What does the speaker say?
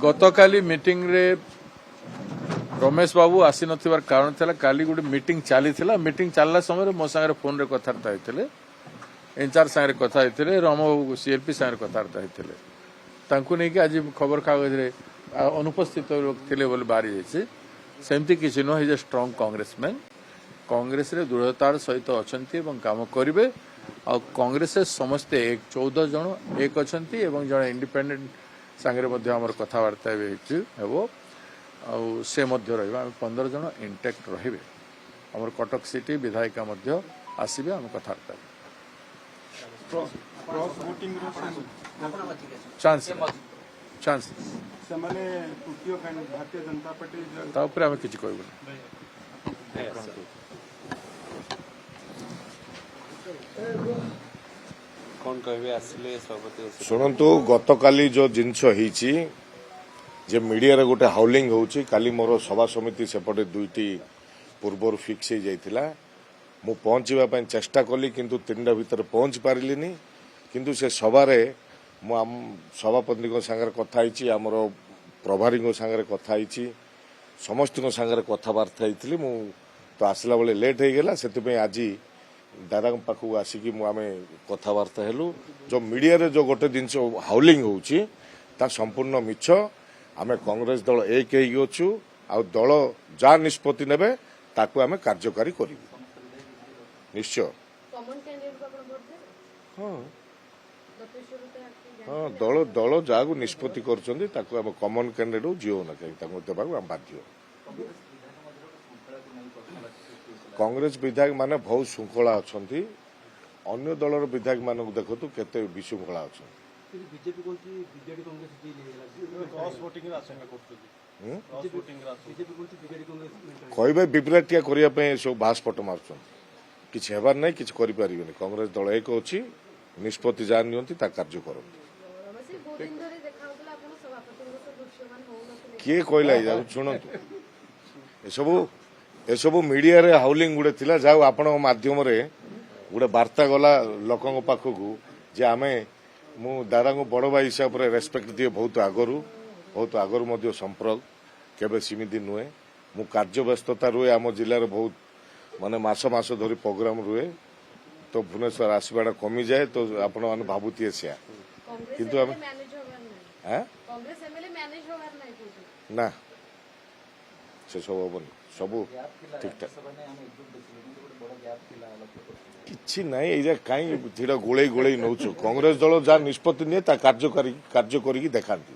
गतकाली meeting रे रमेश बाबू आसी नथिबार कारण थिला काली गुडी मीटिंग चली थिला मीटिंग चलला समय मो संगे फोन रे कथार्ता होइतिले इंचार्ज संगे कथा होइतिले राम बाबू सीएलपी संगे कथार्ता होइतिले तांकु नै कि आज खबर कागज रे अनुपस्थित लोग थिले बोले बारी जायछि सेमती किछि know his a strong congressman Congress रे दृढ़तार सहित अछंती एवं काम करिवे आ कांग्रेस समस्ते 14 जन एक अछंती एवं जन इंडिपेंडेंट सांगरे मध्य हमर कथावार्ता हेबो से मध्य रहिबा 15 जन इंटैक्ट रहिबे हमर कटक सिटी विधायिका मध्य आसीबे हम कथावार्ता क्रॉस वोटिंग चांस चांस से माने तृतीय भारतीय जनता पार्टी ता ऊपर हम किछि कहबो कौन कहबे आसिले सभापति शुणु गतकाली जो जिनस होईची जे मीडिया रे गोटे हाउलिंग होउची काली मोर सभा समिति सेपटे दुईटी पूर्वर फिक्स हो जाइतिला मु पहुंचीबा पय चेष्टा कली किंतु तीनटा भीतर पहुंच पारिलिनी किंतु से सभारे मु सभापति को संगे कथा आईची हमरो प्रभारी को संगे कथा आईची समस्त को संगे कथावार्ता होइतिली मु तो आसला बेले लेट हो गला सेति पय आजी दादा पाखु आसिकी आमे कथावार्ता हेलु जो मीडिया रे जो गोटे जिनस हाउलिंग होउची ता संपूर्ण मिछ आमे कांग्रेस दल एक हेई अछु आ दल जा निष्पत्ति नेबे ताकू आमे कार्यकारी करिवु निश्चय हाँ दल दल जागु निष्पत्ति करछन्ती ताकू आमे कॉमन कैंडिडेट जियो ना कहि ताकू देबाकू आम बाध्य कांग्रेस विधायक माने बहुत श्रृंखला अछन्ती अन्य दलर विधायक मानक देखतु केते विशृंखला अछन्ती बीजेपी कोंती बीजेडी कांग्रेस जी क्रॉस वोटिंग रा आशंका करछथि क्रॉस वोटिंग रा बीजेपी कोंती बीजेडी कांग्रेस कहबे विभ्राटिया करिया पे सब भासपट मारछन किछ हेबार नै किछ करि परिबेनी कांग्रेस दल एक अछि निष्पत्ति जान नियंती ता कार्य करंती किए कहला शुणंतु एसबू मीडिया रे हाउलिंग गुड़े थिला जाऊ आपण माध्यम रे गुड़े वार्ता गला लोकंग पाखकू जे आमे मु दादा को बड़ भाई हिसाब रे रेस्पेक्ट दिए बहुत आगरु मध्य संपर्क केबे सीमिति नुहे मु कार्य व्यस्तता रुए आम जिले रे बहुत माने मास धरी प्रोग्राम रुए तो भुवनेश्वर आसवाटा कमी जाए तो आपण माने भाबुतिए सिया किंतु हम ना से सब हबनी सबू ठीक ठाक किछि नाई एजा काई धीर गोळे नौछु कांग्रेस दल जा निष्पत्ति निये ता कार्य करी देखांती